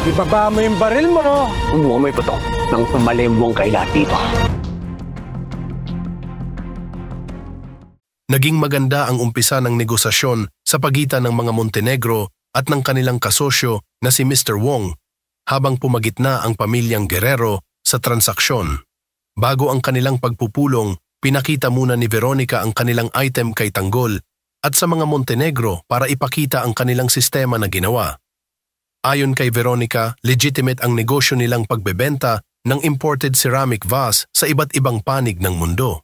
Ibaba mo yung baril mo! Umuha mo yung putok ng pumalimbong kay lahat dito. Naging maganda ang umpisa ng negosasyon sa pagitan ng mga Montenegro at ng kanilang kasosyo na si Mr. Wong habang pumagitna ang pamilyang Guerrero sa transaksyon. Bago ang kanilang pagpupulong, pinakita muna ni Veronica ang kanilang item kay Tanggol at sa mga Montenegro para ipakita ang kanilang sistema na ginawa. Ayon kay Veronica, legitimate ang negosyo nilang pagbebenta ng imported ceramic vase sa iba't ibang panig ng mundo.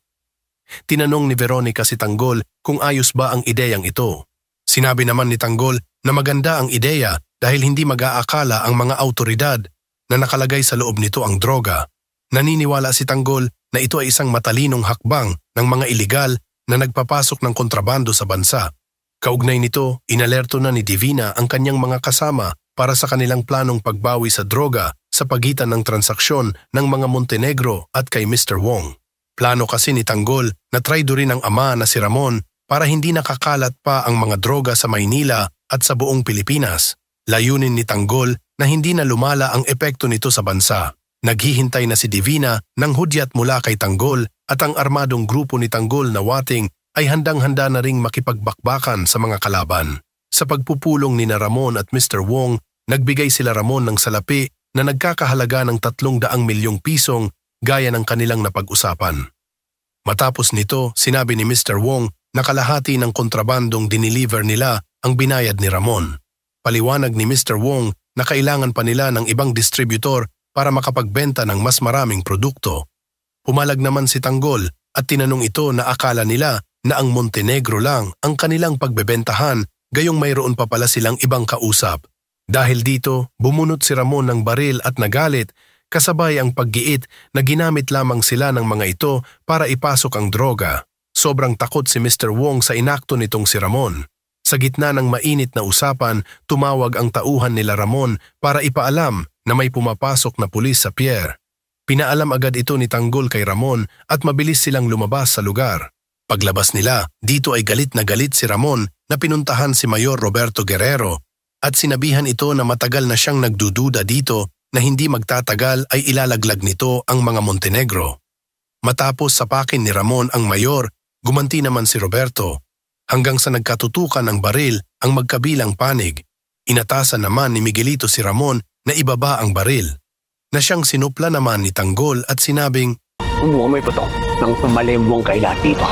Tinanong ni Veronica si Tanggol kung ayos ba ang ideyang ito. Sinabi naman ni Tanggol na maganda ang ideya dahil hindi mag-aakala ang mga autoridad na nakalagay sa loob nito ang droga. Naniniwala si Tanggol na ito ay isang matalinong hakbang ng mga iligal na nagpapasok ng kontrabando sa bansa. Kaugnay nito, inalerto na ni Divina ang kanyang mga kasama para sa kanilang planong pagbawi sa droga sa pagitan ng transaksyon ng mga Montenegro at kay Mr. Wong. Plano kasi ni Tanggol na traidorin ang ama na si Ramon para hindi nakakalat pa ang mga droga sa Maynila at sa buong Pilipinas. Layunin ni Tanggol na hindi na lumala ang epekto nito sa bansa. Naghihintay na si Divina ng hudyat mula kay Tanggol at ang armadong grupo ni Tanggol na Wating ay handang-handa na ring makipagbakbakan sa mga kalaban. Sa pagpupulong ni Ramon at Mr. Wong, nagbigay sila Ramon ng salapi na nagkakahalaga ng 300 milyong pisong gaya ng kanilang napag-usapan. Matapos nito, sinabi ni Mr. Wong na kalahati ng kontrabandong diniliver nila ang binayad ni Ramon. Paliwanag ni Mr. Wong na kailangan pa nila ng ibang distributor para makapagbenta ng mas maraming produkto. Pumalag naman si Tanggol at tinanong ito na akala nila na ang Montenegro lang ang kanilang pagbebentahan gayong mayroon pa pala silang ibang kausap. Dahil dito, bumunot si Ramon ng baril at nagalit kasabay ang paggiit na ginamit lamang sila ng mga ito para ipasok ang droga. Sobrang takot si Mr. Wong sa inakto nitong si Ramon. Sa gitna ng mainit na usapan, tumawag ang tauhan nila Ramon para ipaalam na may pumapasok na pulis sa pier. Pinaalam agad ito ni Tanggol kay Ramon at mabilis silang lumabas sa lugar. Paglabas nila, dito ay galit na galit si Ramon na pinuntahan si Mayor Roberto Guerrero at sinabihan ito na matagal na siyang nagdududa dito na hindi magtatagal ay ilalaglag nito ang mga Montenegro. Matapos sapakin ni Ramon ang Mayor, gumanti naman si Roberto. Hanggang sa nagkatutukan ng baril ang magkabilang panig, inatasan naman ni Miguelito si Ramon na ibaba ang baril. Na siyang sinupla naman ni Tanggol at sinabing, Umuha mo yung putok ng pumalimbong kay lahat dito.